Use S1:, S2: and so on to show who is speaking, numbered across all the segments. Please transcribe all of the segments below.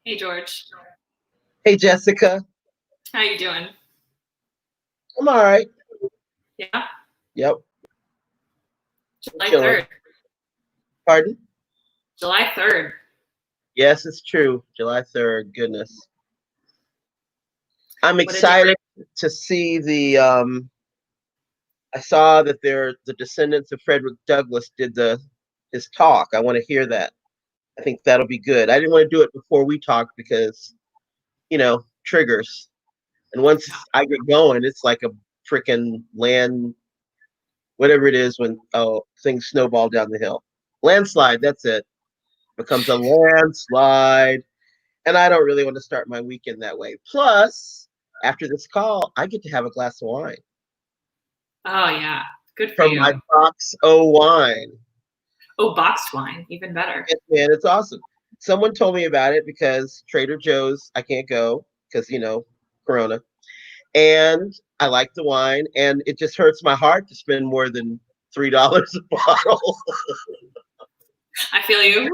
S1: Hey George,
S2: Hey, Jessica.
S1: how you doing?
S2: I'm all right.
S1: Yeah,
S2: Yep, I'm
S1: July
S2: chilling.
S1: 3rd.
S2: Pardon?
S1: July 3rd.
S2: Yes, it's true. July 3rd. Goodness. I'm
S1: What a day.
S2: excited to see I saw that the descendants of Frederick Douglass did his talk. I want to hear that. I think that'll be good. I didn't want to do it before we talked because, triggers. And once I get going, it's like a freaking land, whatever it is when things snowball down the hill. Landslide, that's it. Becomes a landslide. And I don't really want to start my weekend that way. Plus, after this call, I get to have a glass of wine
S1: Oh yeah, good for
S2: from
S1: you.
S2: my Box O wine.
S1: Oh, boxed wine, even better.
S2: Man, it's awesome. Someone told me about it because Trader Joe's, I can't go because, Corona. And I like the wine, and it just hurts my heart to spend more than $3 a bottle.
S1: I feel you.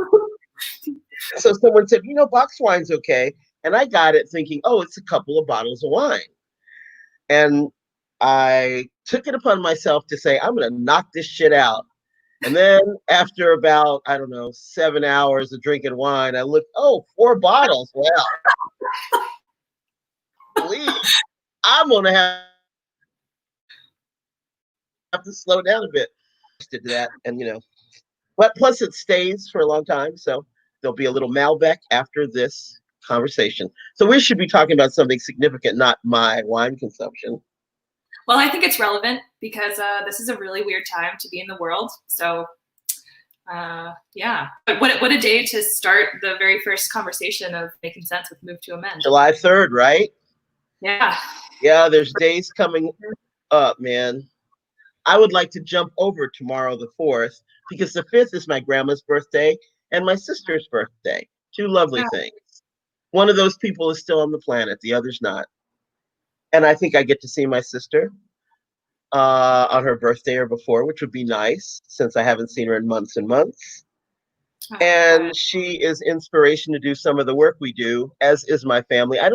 S2: So someone said, box wine's okay. And I got it thinking, oh, it's a couple of bottles of wine. And I took it upon myself to say, I'm going to knock this shit out. And then after about, I don't know, 7 hours of drinking wine, I looked, oh, 4 bottles. Well, please, I'm going to have to slow down a bit. Did that. And, but plus it stays for a long time. So there'll be a little Malbec after this conversation. So we should be talking about something significant, not my wine consumption.
S1: Well, I think it's relevant because this is a really weird time to be in the world. So, yeah. But what a day to start the very first conversation of making sense with Move to Amend.
S2: July 3rd, right?
S1: Yeah.
S2: Yeah, there's days coming up, man. I would like to jump over tomorrow, the 4th, because the 5th is my grandma's birthday and my sister's birthday. Two lovely things. One of those people is still on the planet, the other's not. And I think I get to see my sister on her birthday or before, which would be nice since I haven't seen her in months and months. And she is inspiration to do some of the work we do, as is my family. I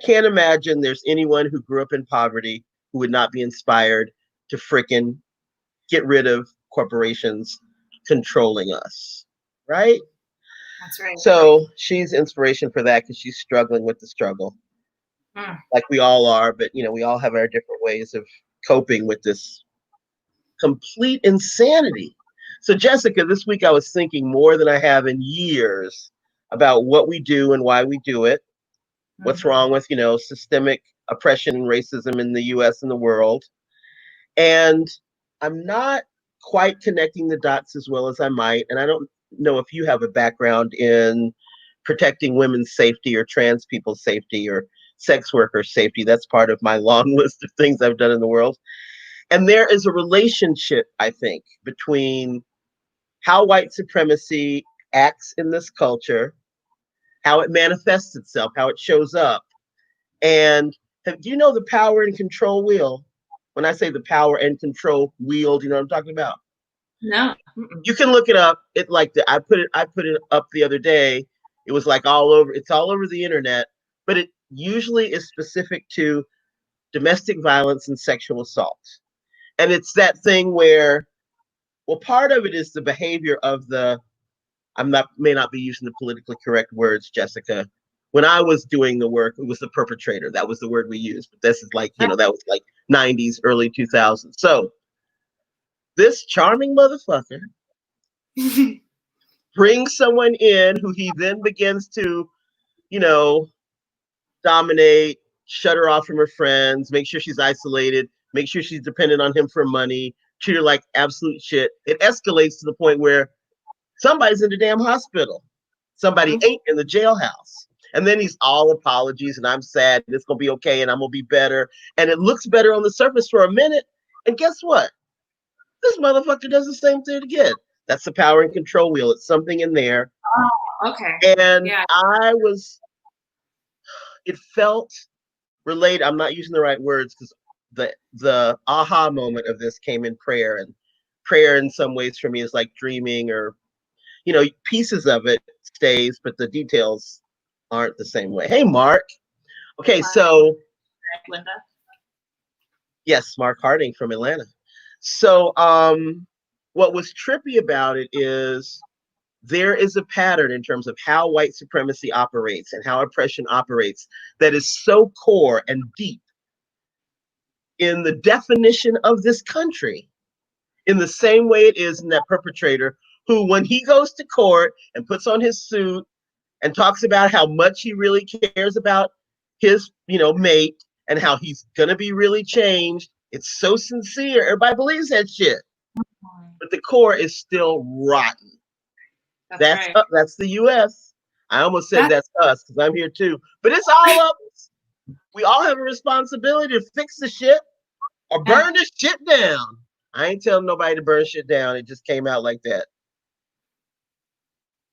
S2: can't imagine there's anyone who grew up in poverty who would not be inspired to frickin' get rid of corporations controlling us, right?
S1: That's right.
S2: So she's inspiration for that because she's struggling with the struggle, like we all are. But we all have our different ways of coping with this complete insanity. So Jessica, this week I was thinking more than I have in years about what we do and why we do it. What's wrong with systemic oppression and racism in the U.S. and the world, and I'm not quite connecting the dots as well as I might. And I don't know if you have a background in protecting women's safety or trans people's safety or sex workers' safety. That's part of my long list of things I've done in the world. And there is a relationship, I think, between how white supremacy acts in this culture, how it manifests itself, how it shows up. And do you know the power and control wheel? When I say the power and control wheel, do you know what I'm talking about?
S1: No.
S2: You can look it up. I put it up the other day. It was like it's all over the internet, but it usually is specific to domestic violence and sexual assault. And it's that thing where, well, part of it is the behavior of may not be using the politically correct words, Jessica. When I was doing the work, it was the perpetrator. That was the word we used. But this is that was like 90s, early 2000s. So this charming motherfucker brings someone in who he then begins to, you know, dominate, shut her off from her friends, make sure she's isolated, make sure she's dependent on him for money, treat her like absolute shit. It escalates to the point where somebody's in the damn hospital. Somebody ain't in the jailhouse. And then he's all apologies and I'm sad and it's going to be okay and I'm going to be better. And it looks better on the surface for a minute. And guess what? This motherfucker does the same thing again. That's the power and control wheel. It's something in there.
S1: Oh, okay.
S2: And it felt related. I'm not using the right words because the aha moment of this came in prayer. And prayer in some ways for me is like dreaming or, pieces of it stays, but the details aren't the same way. Hey, Mark. Okay,
S1: Hi,
S2: so
S1: Linda.
S2: yes, Mark Harding from Atlanta. So what was trippy about it is there is a pattern in terms of how white supremacy operates and how oppression operates that is so core and deep in the definition of this country, in the same way it is in that perpetrator who, when he goes to court and puts on his suit and talks about how much he really cares about his, mate, and how he's gonna be really changed. It's so sincere. Everybody believes that shit, but the core is still rotten.
S1: That's right.
S2: That's the U.S. I almost said
S1: That's
S2: that's us because I'm here too, but it's all of us. We all have a responsibility to fix the shit or
S1: yeah.
S2: burn the shit down. I ain't telling nobody to burn shit down. It just came out like that.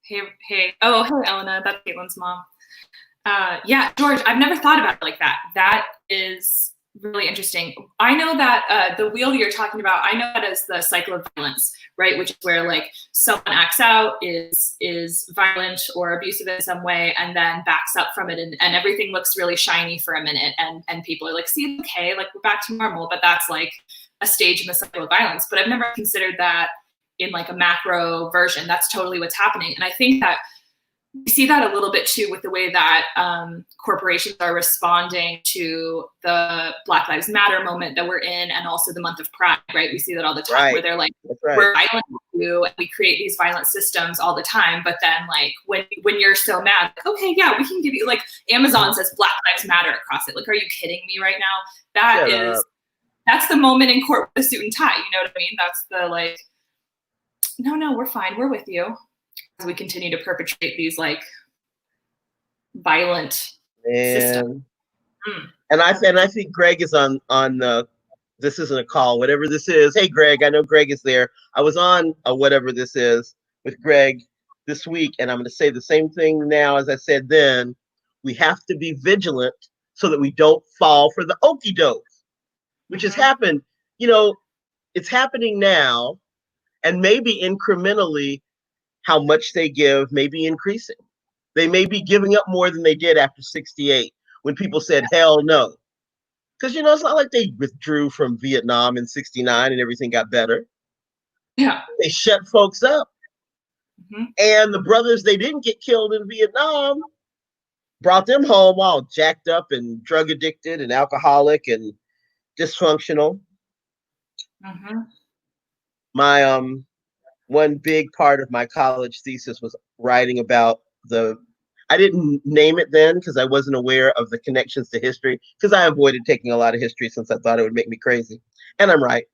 S1: Hey. Oh, hey, Elena. That's Caitlin's mom. Yeah, George, I've never thought about it like that. That is really interesting. I know that the wheel you're talking about, I know that as the cycle of violence, right? Which is where like someone acts out, is violent or abusive in some way, and then backs up from it, and everything looks really shiny for a minute, and people are like, see, okay, like we're back to normal, but that's like a stage in the cycle of violence. But I've never considered that in like a macro version. That's totally what's happening. And I think that we see that a little bit too with the way that corporations are responding to the Black Lives Matter moment that we're in, and also the month of Pride, right? We see that all the time,
S2: Right.
S1: where they're like,
S2: right.
S1: We're violent with you, and we create these violent systems all the time. But then like when you're so mad, like, okay, yeah, we can give you, like Amazon says Black Lives Matter across it. Like, are you kidding me right now? That's the moment in court with a suit and tie. You know what I mean? That's the like, no, we're fine. We're with you. As we continue to perpetrate these like violent systems.
S2: And I think Greg is on the. This isn't a call, whatever this is. Hey, Greg, I know Greg is there. I was on a whatever this is with Greg this week, and I'm going to say the same thing now as I said then. We have to be vigilant so that we don't fall for the okie doke, which has happened. It's happening now, and maybe incrementally, how much they give may be increasing. They may be giving up more than they did after 68 when people said, hell no. Because, it's not like they withdrew from Vietnam in 69 and everything got better.
S1: Yeah.
S2: They shut folks up. And the brothers they didn't get killed in Vietnam brought them home all jacked up and drug addicted and alcoholic and dysfunctional. My one big part of my college thesis was writing about I didn't name it then because I wasn't aware of the connections to history, because I avoided taking a lot of history since I thought it would make me crazy. And I'm right.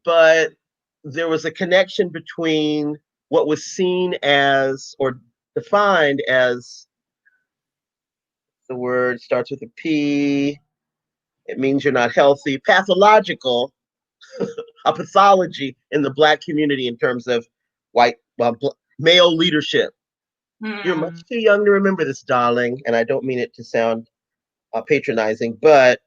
S2: But there was a connection between what was seen as or defined as, the word starts with a P. It means you're not healthy, pathological, a pathology in the Black community in terms of male leadership. You're much too young to remember this, darling, and I don't mean it to sound patronizing, but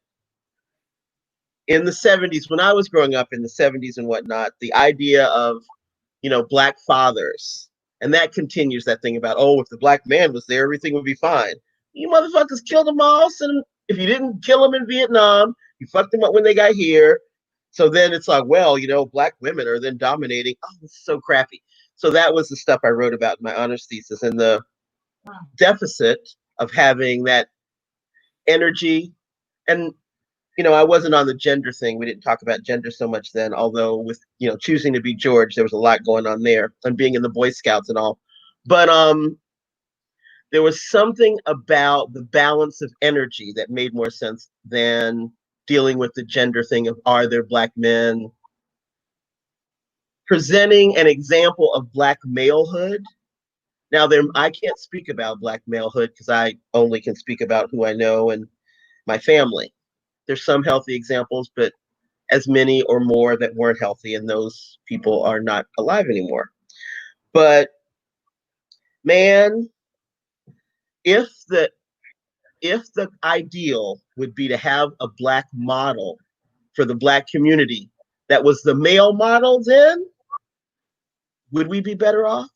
S2: in the 70s, when I was growing up in the 70s and whatnot, the idea of, Black fathers, and that continues that thing about, oh, if the Black man was there, everything would be fine. You motherfuckers killed them all. And if you didn't kill them in Vietnam, you fucked them up when they got here. So then it's like, well, Black women are then dominating. Oh, this is so crappy. So that was the stuff I wrote about in my honors thesis, and the deficit of having that energy. And I wasn't on the gender thing. We didn't talk about gender so much then, although with, choosing to be George, there was a lot going on there, and being in the Boy Scouts and all. But there was something about the balance of energy that made more sense than dealing with the gender thing of, are there Black men? Presenting an example of Black malehood. Now, I can't speak about Black malehood because I only can speak about who I know and my family. There's some healthy examples, but as many or more that weren't healthy, and those people are not alive anymore. But man, if the ideal would be to have a Black model for the Black community that was the male model, then would we be better off?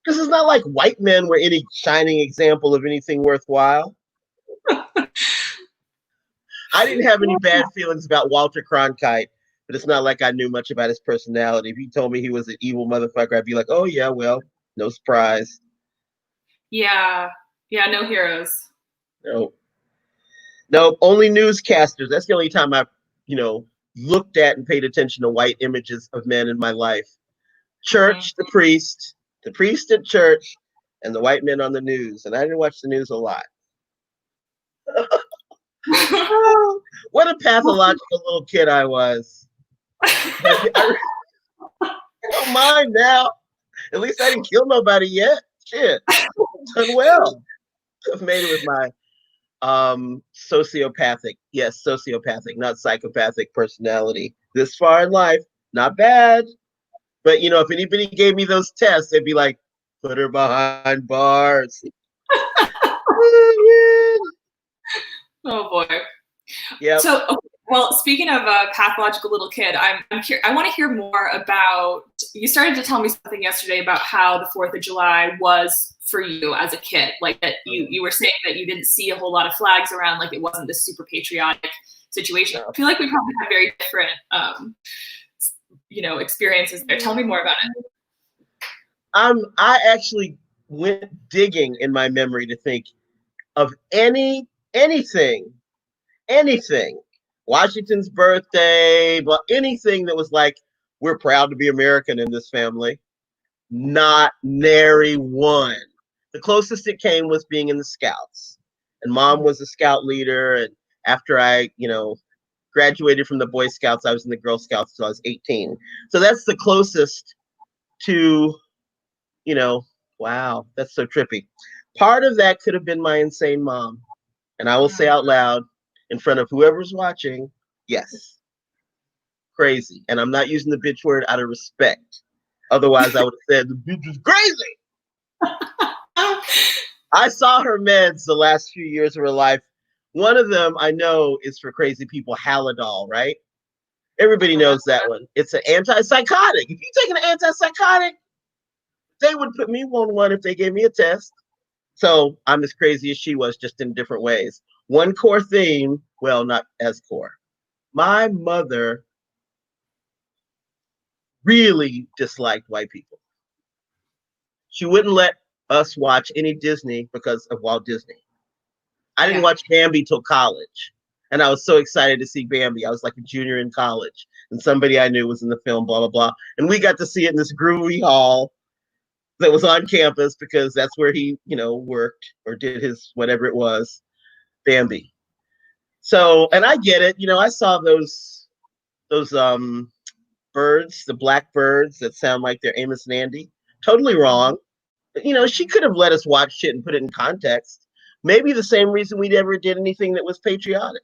S2: Because it's not like white men were any shining example of anything worthwhile. I didn't have any bad feelings about Walter Cronkite, but it's not like I knew much about his personality. If you told me he was an evil motherfucker, I'd be like, oh, yeah, well, no surprise.
S1: Yeah. Yeah, no heroes.
S2: No, only newscasters. That's the only time I've, looked at and paid attention to white images of men in my life. Church, the priest at church, and the white men on the news. And I didn't watch the news a lot. Oh, what a pathological little kid I was. I don't mind now. At least I didn't kill nobody yet. Shit. Done well. I've made it with my sociopathic, not psychopathic personality. This far in life, not bad. But if anybody gave me those tests, they'd be like, put her behind bars.
S1: Oh boy.
S2: Yeah.
S1: So, okay, well, speaking of a pathological little kid, I want to hear more about. You started to tell me something yesterday about how the 4th of July was for you as a kid. Like that, you were saying that you didn't see a whole lot of flags around. Like it wasn't this super patriotic situation. I feel like we probably have very different, experiences there. Tell me more about it.
S2: I actually went digging in my memory to think of anything, Washington's birthday, but anything that was like, we're proud to be American in this family. Not nary one. The closest it came was being in the Scouts. And Mom was a Scout leader. And after I, graduated from the Boy Scouts, I was in the Girl Scouts until I was 18. So that's the closest to, wow, that's so trippy. Part of that could have been my insane mom. And I will say out loud, in front of whoever's watching, yes, crazy. And I'm not using the bitch word out of respect. Otherwise, I would have said the bitch is crazy. I saw her meds the last few years of her life. One of them I know is for crazy people, Halidol, right? Everybody knows that one. It's an antipsychotic. If you take an antipsychotic, they would put me on one if they gave me a test. So I'm as crazy as she was, just in different ways. One core theme, well, not as core. My mother really disliked white people. She wouldn't let us watch any Disney because of Walt Disney. I didn't watch Bambi till college. And I was so excited to see Bambi. I was like a junior in college. And somebody I knew was in the film, blah, blah, blah. And we got to see it in this groovy hall that was on campus because that's where he, worked or did his whatever it was, Bambi. So, and I get it. I saw those birds, the black birds that sound like they're Amos and Andy. Totally wrong. But, she could have let us watch shit and put it in context. Maybe the same reason we never did anything that was patriotic.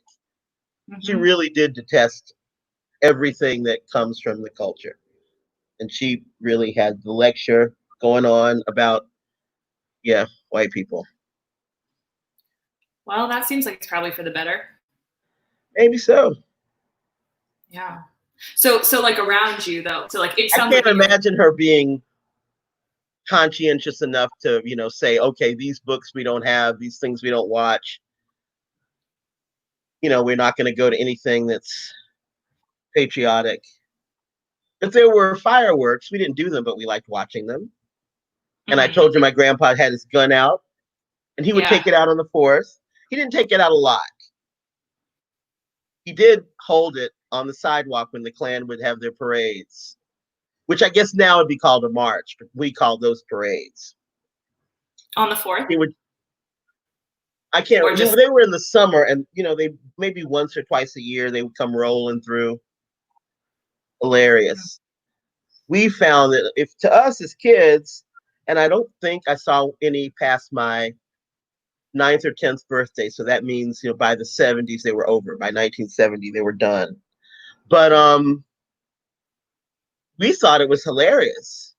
S2: She really did detest everything that comes from the culture. And she really had the lecture going on about, white people.
S1: Well, that seems like it's probably for the better.
S2: Maybe so.
S1: Yeah. So like around you though. So like it sounds
S2: I can't imagine her being conscientious enough to, say, okay, these books we don't have, these things we don't watch. We're not going to go to anything that's patriotic. If there were fireworks, we didn't do them, but we liked watching them. And I told you my grandpa had his gun out and he would take it out on the 4th. He didn't take it out a lot. He did hold it on the sidewalk when the Klan would have their parades, which I guess now would be called a march, but we called those parades.
S1: On the 4th?
S2: I can't remember. They were in the summer and, they maybe once or twice a year, they would come rolling through. Hilarious. We found that if to us as kids, and I don't think I saw any past my 9th or 10th birthday. So that means, by the 70s, they were over. By 1970, they were done. But we thought it was hilarious.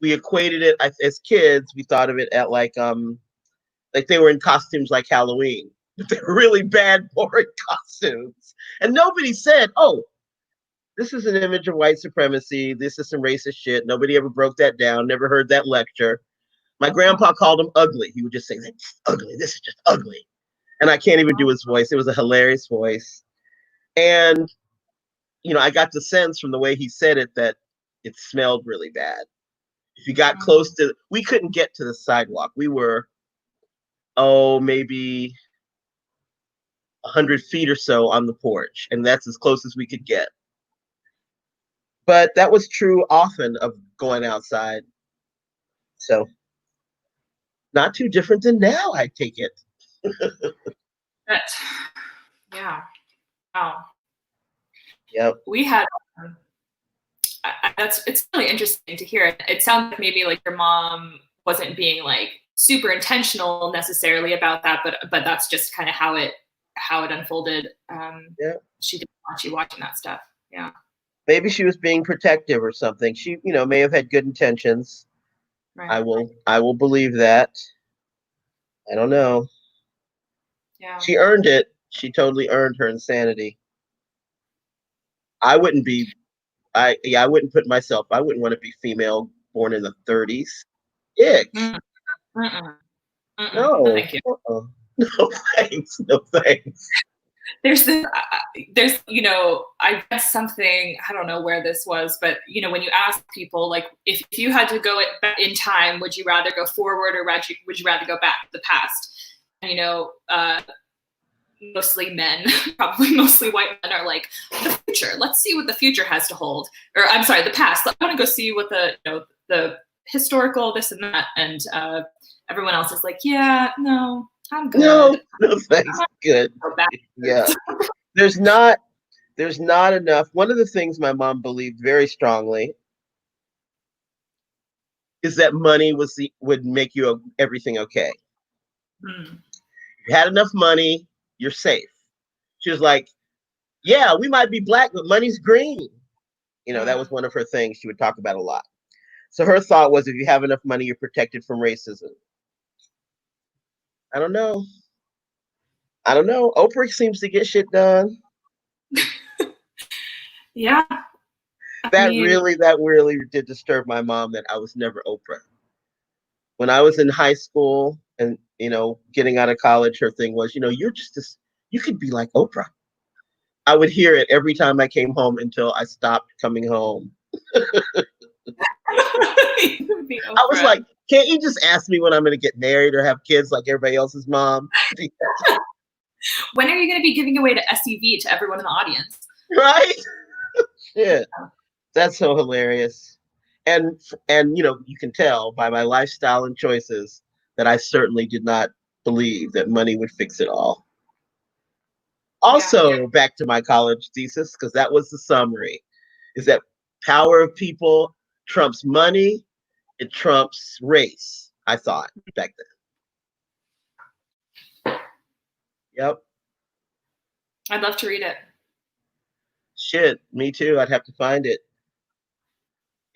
S2: We equated it as kids. We thought of it at like they were in costumes like Halloween. But they were really bad, boring costumes. And nobody said, oh, this is an image of white supremacy. This is some racist shit. Nobody ever broke that down. Never heard that lecture. My grandpa called him ugly. He would just say, "This is ugly. This is just ugly." And I can't even do his voice. It was a hilarious voice. And, I got the sense from the way he said it that it smelled really bad. If you got close to, we couldn't get to the sidewalk. We were, maybe 100 feet or so on the porch. And that's as close as we could get. But that was true often of going outside. So not too different than now, I take it.
S1: Yeah. Wow.
S2: Yep.
S1: We had, it's really interesting to hear. It sounds like maybe like your mom wasn't being like super intentional necessarily about that, but that's just kind of how it unfolded.
S2: Yeah.
S1: She didn't want you watching that stuff. Yeah.
S2: Maybe she was being protective or something. She, may have had good intentions.
S1: Right.
S2: I will believe that. I don't know.
S1: Yeah.
S2: She earned it. She totally earned her insanity. I wouldn't put myself, I wouldn't want to be female born in the 30s. Ick. No.
S1: No, thank you.
S2: No thanks. No thanks.
S1: There's this, I read something, I don't know where this was, but when you ask people, like, if you had to go in time, would you rather go forward or would you rather go back to the past? And, mostly men, probably mostly white men, are like, the future. Let's see what the future has to hold. Or I'm sorry, the past. I want to go see what the historical this and that. And everyone else is like, yeah, no, I'm good.
S2: No thanks. Good. Yeah. There's not enough. One of the things my mom believed very strongly is that money would make you everything okay. If you had enough money, you're safe. She was like, yeah, we might be black, but money's green. That was one of her things she would talk about a lot. So her thought was, if you have enough money, you're protected from racism. I don't know. Oprah seems to get shit done.
S1: Yeah.
S2: That really did disturb my mom, that I was never Oprah. When I was in high school and, getting out of college, her thing was, you're just you could be like Oprah. I would hear it every time I came home until I stopped coming home. I was like, can't you just ask me when I'm going to get married or have kids like everybody else's mom?
S1: When are you going to be giving away to SUV to everyone in the audience?
S2: Right? Yeah. That's so hilarious. And you can tell by my lifestyle and choices that I certainly did not believe that money would fix it all. Also, back to my college thesis, because that was the summary, is that power of people trumps money, it trumps race, I thought back then. Yep.
S1: I'd love to read it.
S2: Shit, me too. I'd have to find it.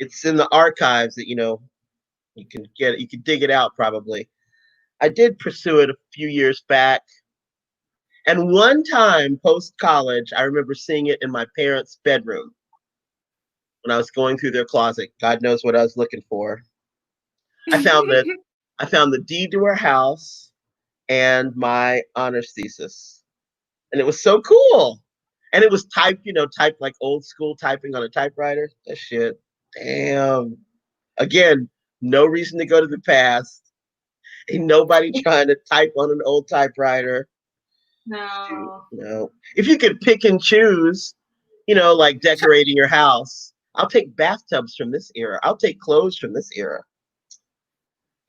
S2: It's in the archives that, you can dig it out probably. I did pursue it a few years back. And one time post-college, I remember seeing it in my parents' bedroom when I was going through their closet. God knows what I was looking for. I found the deed to our house and my honors thesis. And it was so cool. And it was typed like old school typing on a typewriter. That shit. Damn. Again, no reason to go to the past. Ain't nobody trying to type on an old typewriter. No. If you could pick and choose, like decorating your house, I'll take bathtubs from this era. I'll take clothes from this era.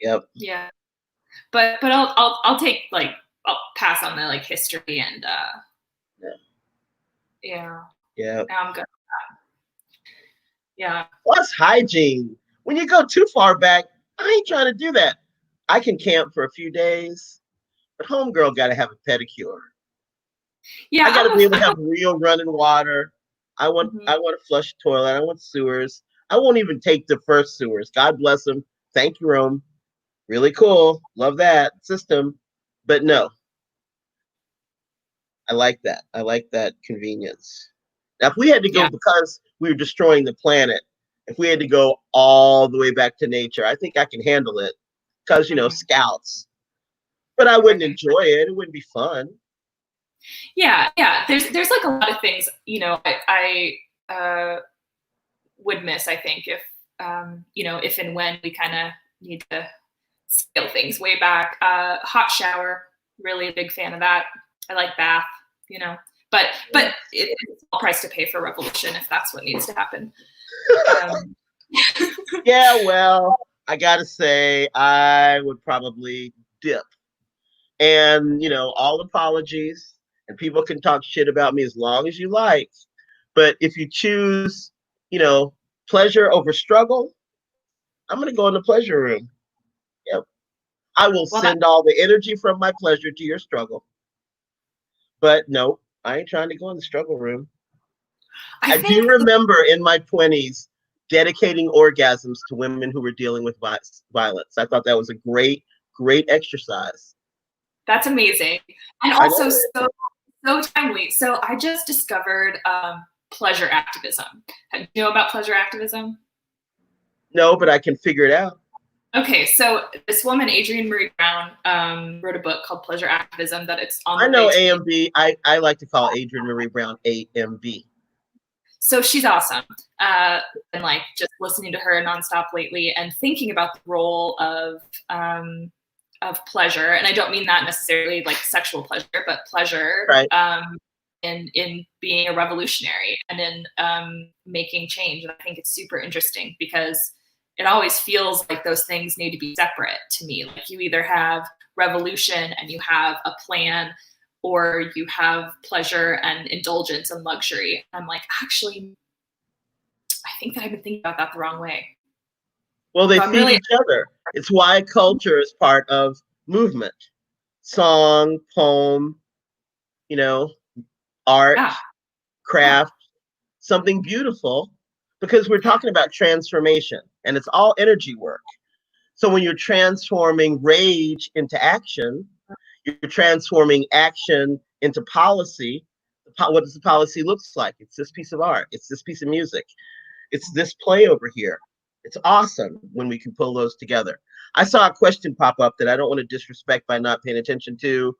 S2: Yep.
S1: Yeah. But I'll take, like, I'll pass on the, like, history and yeah. I'm good with that. Yeah.
S2: Plus hygiene. When you go too far back, I ain't trying to do that. I can camp for a few days, but homegirl got to have a pedicure.
S1: Yeah,
S2: I got to be able to have real running water. I want a flush toilet. I want sewers. I won't even take the first sewers. God bless them. Thank you, Rome. Really cool. Love that system. But no. I like that. I like that convenience. Now, if we had to go, because we were destroying the planet, if we had to go all the way back to nature, I think I can handle it. because, scouts. But I wouldn't enjoy it. It wouldn't be fun.
S1: Yeah. There's like a lot of things, I would miss, I think, if, if and when we kind of need to scale things way back. Hot shower, really a big fan of that. I like bath, but it's a price to pay for revolution if that's what needs to happen.
S2: Yeah, well, I gotta say, I would probably dip. And, all apologies, and people can talk shit about me as long as you like. But if you choose, pleasure over struggle, I'm going to go in the pleasure room. Yep. I will send all the energy from my pleasure to your struggle. But no, I ain't trying to go in the struggle room. I do remember in my 20s dedicating orgasms to women who were dealing with violence. I thought that was a great, great exercise.
S1: That's amazing. And also so timely. So I just discovered pleasure activism. Do you know about pleasure activism?
S2: No, but I can figure it out.
S1: Okay, so this woman, Adrienne Marie Brown, wrote a book called Pleasure Activism that it's on.
S2: I know AMB. I like to call Adrienne Marie Brown AMB.
S1: So she's awesome. And like just listening to her nonstop lately and thinking about the role of pleasure. And I don't mean that necessarily like sexual pleasure, but pleasure,
S2: right.
S1: in being a revolutionary and in making change. And I think it's super interesting because it always feels like those things need to be separate to me. Like you either have revolution and you have a plan, or you have pleasure and indulgence and luxury. I'm like, actually, I think that I've been thinking about that the wrong way.
S2: Well, they feed each other. It's why culture is part of movement. Song, poem, art, craft, something beautiful, because we're talking about transformation and it's all energy work. So when you're transforming rage into action, you're transforming action into policy. What does the policy look like? It's this piece of art. It's this piece of music. It's this play over here. It's awesome when we can pull those together. I saw a question pop up that I don't want to disrespect by not paying attention to.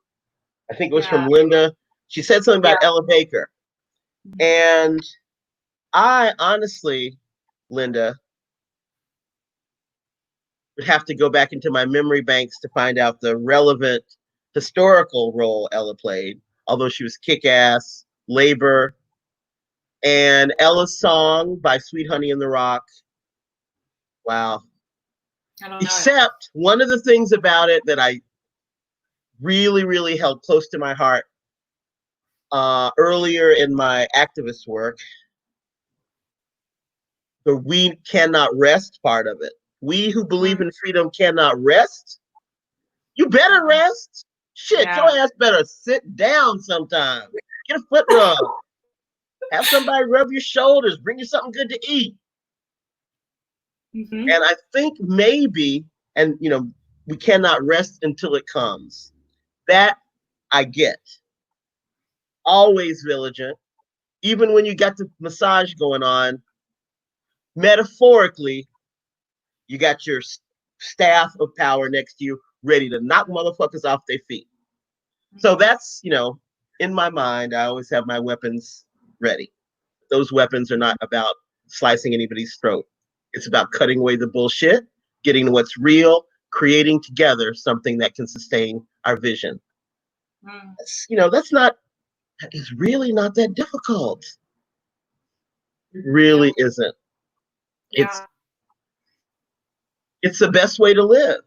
S2: I think it was from Linda. She said something about Ella Baker. And I honestly, Linda, would have to go back into my memory banks to find out the relevant historical role Ella played, although she was kick-ass, labor, and Ella's song by Sweet Honey in the Rock. Wow. Except one of the things about it that I really, really held close to my heart earlier in my activist work, the we cannot rest part of it. We who believe in freedom cannot rest. You better rest. Shit, your ass better sit down sometime. Get a foot rub. Have somebody rub your shoulders. Bring you something good to eat. And I think maybe, and we cannot rest until it comes. That I get. Always vigilant. Even when you got the massage going on, metaphorically, you got your staff of power next to you, ready to knock motherfuckers off their feet. So that's, in my mind, I always have my weapons ready. Those weapons are not about slicing anybody's throat. It's about cutting away the bullshit, getting to what's real, creating together something that can sustain our vision. It's really not that difficult. It really isn't. It's the best way to live.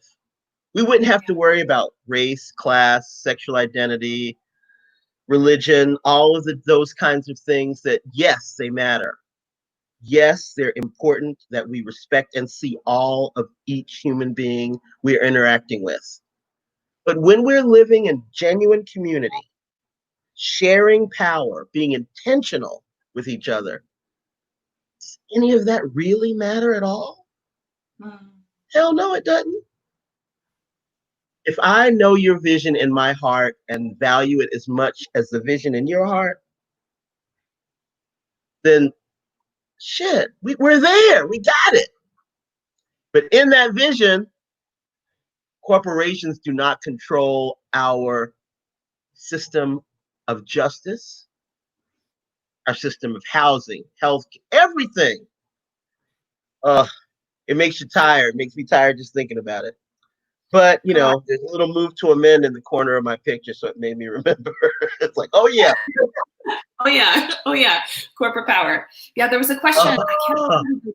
S2: We wouldn't have to worry about race, class, sexual identity, religion, all of those kinds of things that, yes, they matter. Yes, they're important that we respect and see all of each human being we're interacting with. But when we're living in genuine community, sharing power, being intentional with each other, does any of that really matter at all? Hell no, it doesn't. If I know your vision in my heart and value it as much as the vision in your heart, then shit, we're there. We got it. But in that vision, corporations do not control our system of justice, our system of housing, health, everything. It makes you tired. It makes me tired just thinking about it. But, you know, there's a little move to amend in the corner of my picture, so it made me remember. It's like, oh, yeah.
S1: Oh, yeah. Oh, yeah. Corporate power. Yeah, there was a question. I can't remember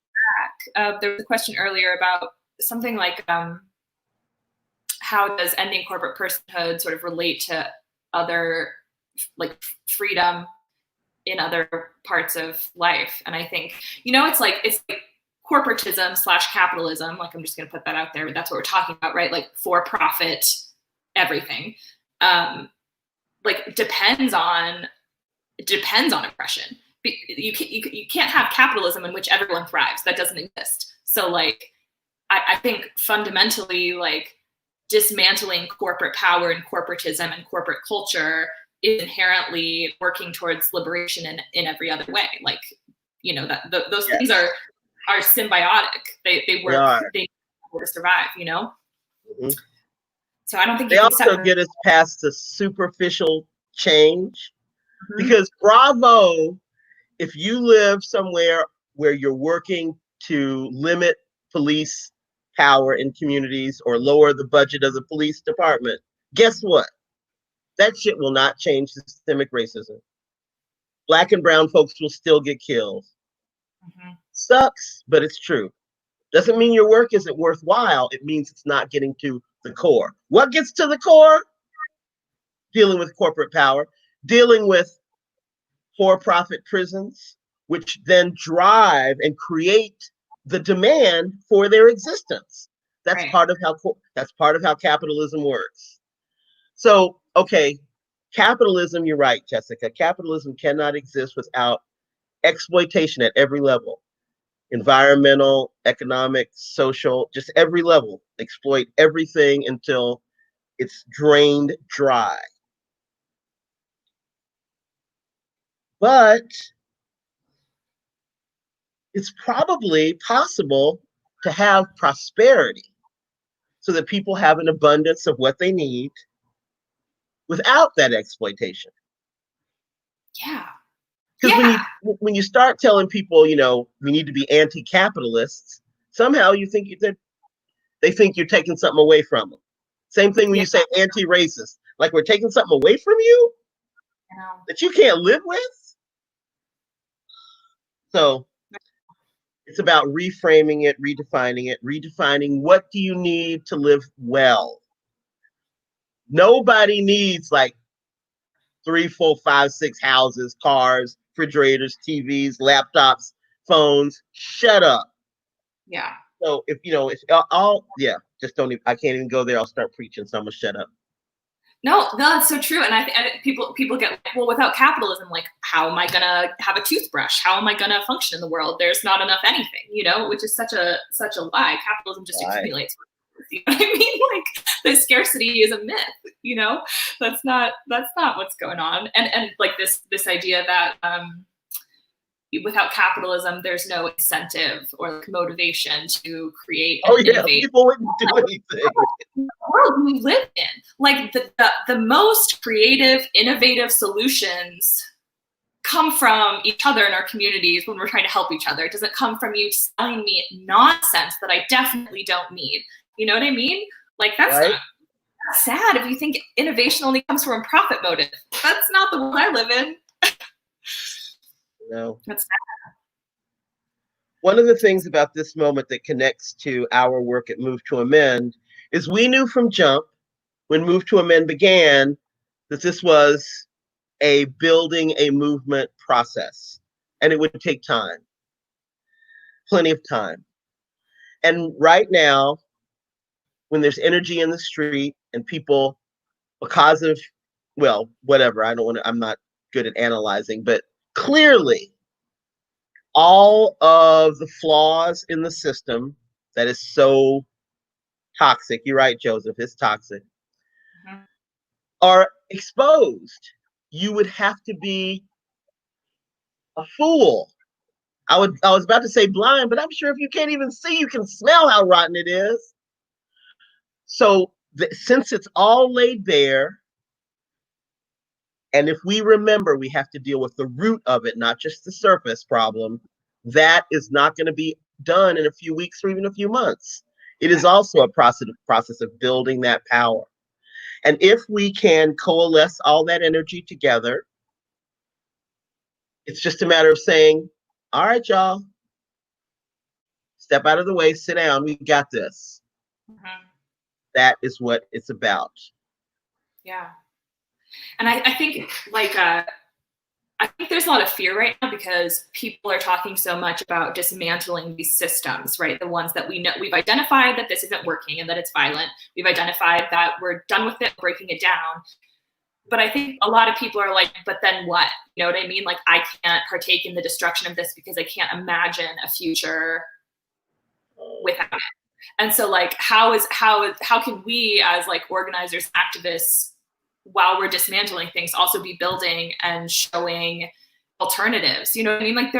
S1: back. There was a question earlier about something like how does ending corporate personhood sort of relate to other, like, freedom in other parts of life? And I think, you know, it's like corporatism / capitalism, like I'm just going to put that out there, but that's what we're talking about, right? Like for profit, everything, like depends on oppression. You can't have capitalism in which everyone thrives. That doesn't exist. So like, I think fundamentally, like dismantling corporate power and corporatism and corporate culture is inherently working towards liberation in every other way. Like, you know, that those things are symbiotic. They work. They to survive. You know.
S2: Mm-hmm.
S1: So I don't think
S2: they also get us past the superficial change, because bravo, if you live somewhere where you're working to limit police power in communities or lower the budget of the police department, guess what? That shit will not change systemic racism. Black and brown folks will still get killed. Sucks, but it's true. Doesn't mean your work isn't worthwhile. It means it's not getting to the core. What gets to the core? Dealing with corporate power, dealing with for-profit prisons, which then drive and create the demand for their existence. That's part of how capitalism works. So, okay, capitalism, you're right, Jessica. Capitalism cannot exist without exploitation at every level. Environmental, economic, social, just every level. Exploit everything until it's drained dry. But it's probably possible to have prosperity so that people have an abundance of what they need without that exploitation.
S1: Yeah.
S2: Because when you start telling people, you know, we need to be anti-capitalists, somehow you think they think you're taking something away from them. Same thing when you say anti-racist, like we're taking something away from you that you can't live with. So it's about reframing it, redefining what do you need to live well. Nobody needs like 3, 4, 5, 6 houses, cars, refrigerators, TVs, laptops, phones. Shut up.
S1: Yeah.
S2: So if you know, it's all just don't even, I can't even go there. I'll start preaching, so I'm gonna shut up.
S1: No, that's so true. And I think people get like, well, without capitalism, like, how am I gonna have a toothbrush? How am I gonna function in the world? There's not enough anything, you know, which is such a lie. Capitalism just accumulates. You know what I mean? Like the scarcity is a myth, you know. That's not what's going on. And like this idea that without capitalism, there's no incentive or like motivation to create and innovate.
S2: People wouldn't do anything.
S1: The world we live in, like the most creative, innovative solutions come from each other in our communities when we're trying to help each other. It doesn't come from you selling me nonsense that I definitely don't need. You know what I mean? Like that's sad if you think innovation only comes from a profit motive. That's not the world I live in.
S2: No.
S1: That's sad.
S2: One of the things about this moment that connects to our work at Move to Amend is we knew from jump, when Move to Amend began, that this was a building a movement process, and it would take time, plenty of time. And right now, when there's energy in the street and people, because of, well, whatever, I'm not good at analyzing, but clearly all of the flaws in the system that is so toxic, you're right, Joseph, it's toxic, are exposed. You would have to be a fool. I was about to say blind, but I'm sure if you can't even see, you can smell how rotten it is. So since it's all laid bare, and if we remember, we have to deal with the root of it, not just the surface problem, that is not going to be done in a few weeks or even a few months. It is also a process of building that power. And if we can coalesce all that energy together, it's just a matter of saying, all right, y'all, step out of the way, sit down, we got this.
S1: Mm-hmm.
S2: That is what it's about.
S1: Yeah. And I think like, I think there's a lot of fear right now because people are talking so much about dismantling these systems, right? The ones that we know, we've identified that this isn't working and that it's violent. We've identified that we're done with it, breaking it down. But I think a lot of people are like, but then what? You know what I mean? Like, I can't partake in the destruction of this because I can't imagine a future without it. And so like, how can we as like organizers, activists, while we're dismantling things, also be building and showing alternatives? You know what I mean? Like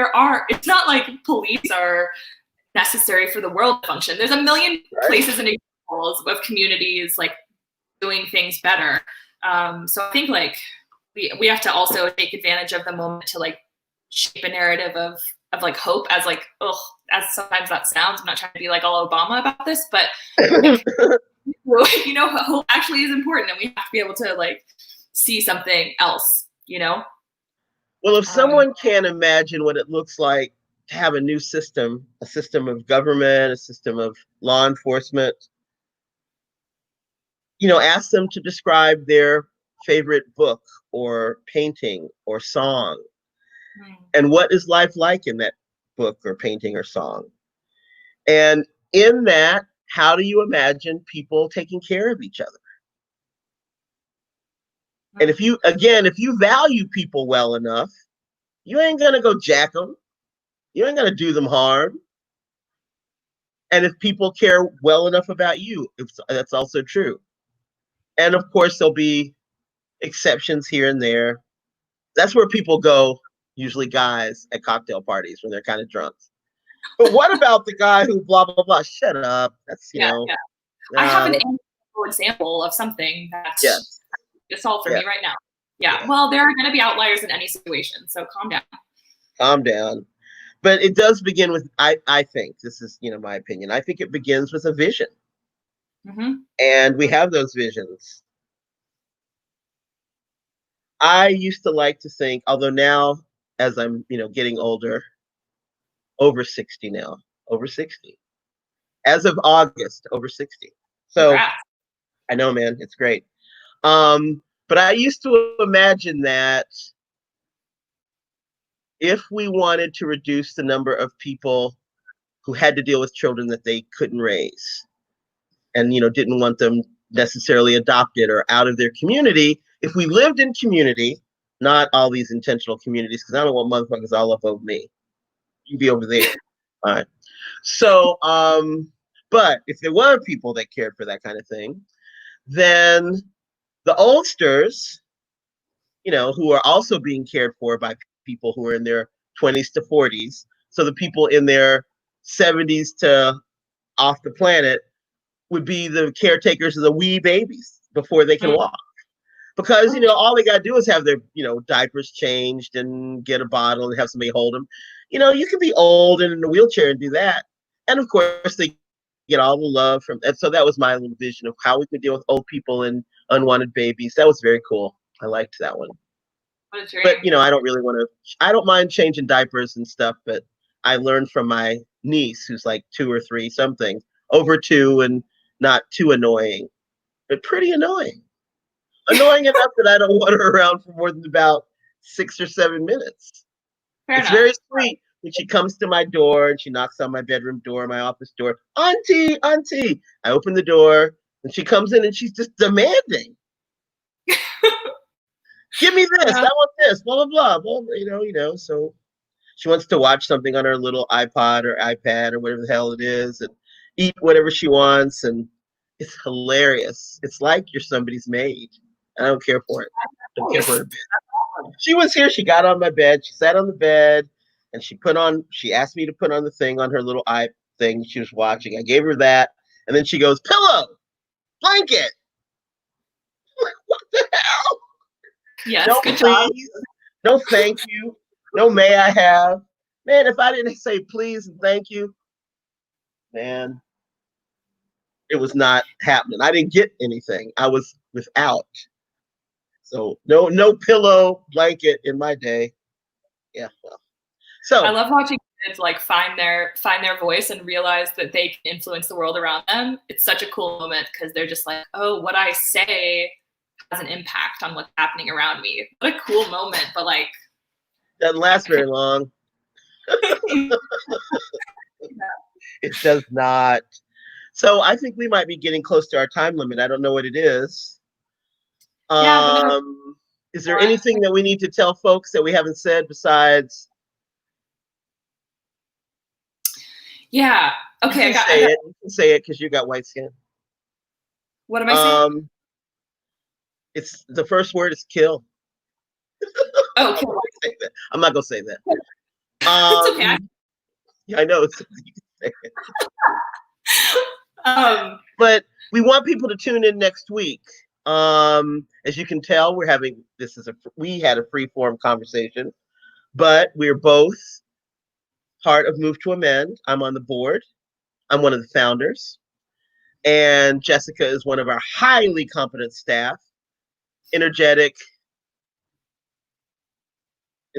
S1: it's not like police are necessary for the world to function. There's a million places and examples of communities like doing things better. So I think like we have to also take advantage of the moment to like shape a narrative of like hope, as like, as sometimes that sounds. I'm not trying to be like all Obama about this, but you know, hope actually is important, and we have to be able to like see something else, you know?
S2: Well, if someone can imagine what it looks like to have a new system, a system of government, a system of law enforcement, you know, ask them to describe their favorite book or painting or song. And what is life like in that book or painting or song? And in that, how do you imagine people taking care of each other? And if you value people well enough, you ain't going to go jack them. You ain't going to do them harm. And if people care well enough about you, that's also true. And of course, there'll be exceptions here and there. That's where people go, usually guys, at cocktail parties when they're kind of drunk. But what about the guy who blah, blah, blah? Shut up. That's, you know.
S1: Yeah. I have an example of something that's solved for me right now. Yeah. Well, there are going to be outliers in any situation, so calm down.
S2: Calm down. But it does begin with, I think, this is, you know, my opinion. I think it begins with a vision. Mm-hmm. And we have those visions. I used to like to think, although now, as I'm, you know, getting older, over 60 now, over 60. As of August, over 60. So, congrats. I know, man, it's great. But I used to imagine that if we wanted to reduce the number of people who had to deal with children that they couldn't raise, and, you know, didn't want them necessarily adopted or out of their community, if we lived in community, not all these intentional communities, because I don't want motherfuckers all up over me. You can be over there. All right. So, but if there were people that cared for that kind of thing, then the oldsters, you know, who are also being cared for by people who are in their 20s to 40s, so the people in their 70s to off the planet would be the caretakers of the wee babies before they can walk. Because, you know, all they got to do is have their, you know, diapers changed and get a bottle and have somebody hold them. You know, you can be old and in a wheelchair and do that. And of course, they get all the love from, and so that was my little vision of how we could deal with old people and unwanted babies. That was very cool. I liked that one. But, you know, I don't mind changing diapers and stuff, but I learned from my niece, who's like 2 or 3 something, over 2, and not too annoying, but pretty annoying. Annoying enough that I don't want her around for more than about 6 or 7 minutes. It's very sweet when she comes to my door and she knocks on my bedroom door, my office door. Auntie, auntie. I open the door and she comes in and she's just demanding. Give me this. I want this. Blah, blah, blah. Well, you know. So she wants to watch something on her little iPod or iPad or whatever the hell it is, and eat whatever she wants. And it's hilarious. It's like you're somebody's maid. I don't care for it. I don't care for it. She was here. She got on my bed. She sat on the bed, and she asked me to put on the thing on her little thing she was watching. I gave her that, and then she goes, pillow, blanket. What the hell?
S1: Yes,
S2: No,
S1: good job.
S2: please. No, thank you. No, may I have? Man, if I didn't say please and thank you, man, it was not happening. I didn't get anything. I was without. So no pillow, blanket in my day. Yeah. Well.
S1: I
S2: So
S1: love watching kids like find their voice and realize that they can influence the world around them. It's such a cool moment because they're just like, oh, what I say has an impact on what's happening around me. What a cool moment, but like
S2: doesn't last very long. It does not. So I think we might be getting close to our time limit. I don't know what it is.
S1: Yeah, but never.
S2: Is there anything that we need to tell folks that we haven't said besides?
S1: Yeah. Okay.
S2: You can say it because you got white skin.
S1: What am I saying?
S2: It's the first word is kill.
S1: Oh, kill.
S2: I'm not gonna say that.
S1: It's okay.
S2: Yeah, I know. But we want people to tune in next week. As you can tell, we had a free form conversation, but we're both part of Move to Amend. I'm on the board. I'm one of the founders, and Jessica is one of our highly competent staff, energetic,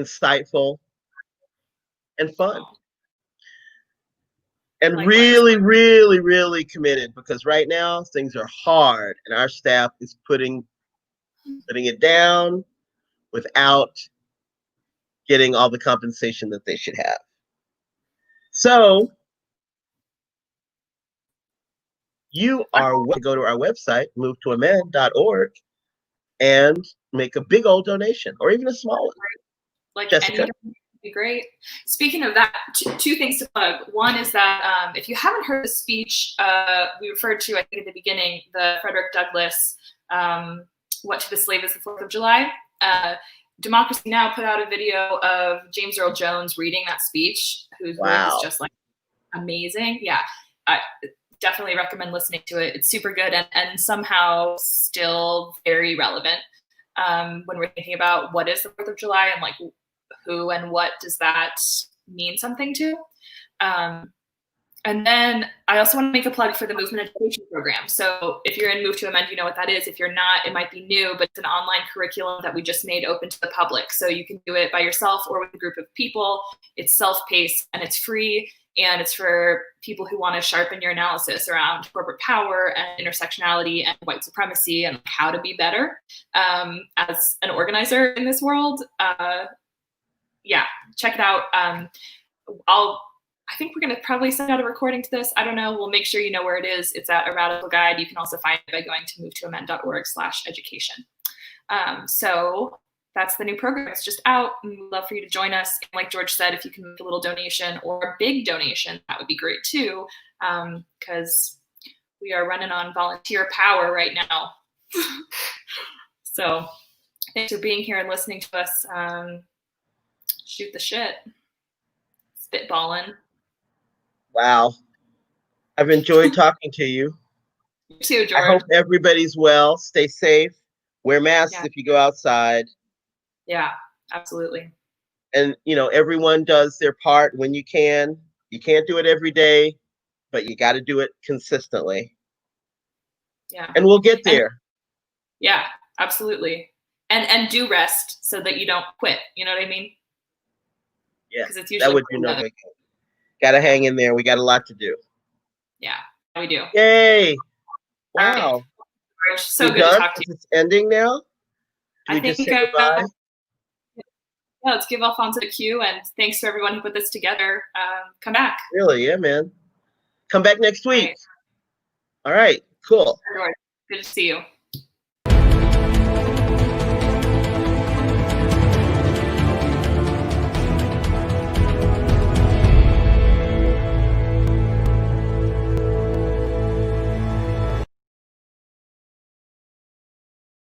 S2: insightful, and fun. And
S1: Likewise.
S2: really, really, really committed, because right now things are hard and our staff is putting it down without getting all the compensation that they should have. So you are welcome to go to our website, movetoamend.org, and make a big old donation, or even a small one.
S1: Like
S2: Jessica?
S1: any would be great. Speaking of that, two things to plug. One is that if you haven't heard the speech we referred to, I think at the beginning, the Frederick Douglass, "What to the Slave is the 4th of July." Democracy Now! Put out a video of James Earl Jones reading that speech, whose work is just like amazing. Yeah, I definitely recommend listening to it. It's super good and somehow still very relevant when we're thinking about what is the 4th of July and like who and what does that mean something to. And then I also want to make a plug for the Movement Education Program. So if you're in Move to Amend, you know what that is. If you're not, it might be new, but it's an online curriculum that we just made open to the public. So you can do it by yourself or with a group of people. It's self-paced and it's free. And it's for people who want to sharpen your analysis around corporate power and intersectionality and white supremacy and how to be better as an organizer in this world. Yeah, check it out. I think we're going to probably send out a recording to this. I don't know. We'll make sure you know where it is. It's at a Radical Guide. You can also find it by going to movetoamend.org/education. So that's the new program. It's just out. We'd love for you to join us. And like George said, if you can make a little donation or a big donation, that would be great too, because we are running on volunteer power right now. So thanks for being here and listening to us shoot the shit, spitballing.
S2: Wow. I've enjoyed talking to you.
S1: You too, George.
S2: I hope everybody's well. Stay safe. Wear masks if you go outside.
S1: Yeah, absolutely.
S2: And, everyone does their part when you can. You can't do it every day, but you got to do it consistently.
S1: Yeah.
S2: And we'll get there.
S1: Yeah, absolutely. And do rest so that you don't quit. You know what I mean?
S2: Yeah,
S1: because it's usually
S2: that would be no big. Got to hang in there. We got a lot to do.
S1: Yeah, we do.
S2: Yay! Wow.
S1: Right. So good to talk to you.
S2: It's ending now.
S1: I think
S2: just say goodbye?
S1: Yeah, let's give Alfonso the cue, and thanks to everyone who put this together. Come back.
S2: Really? Yeah, man. Come back next week. All right. Cool.
S1: Good to see you.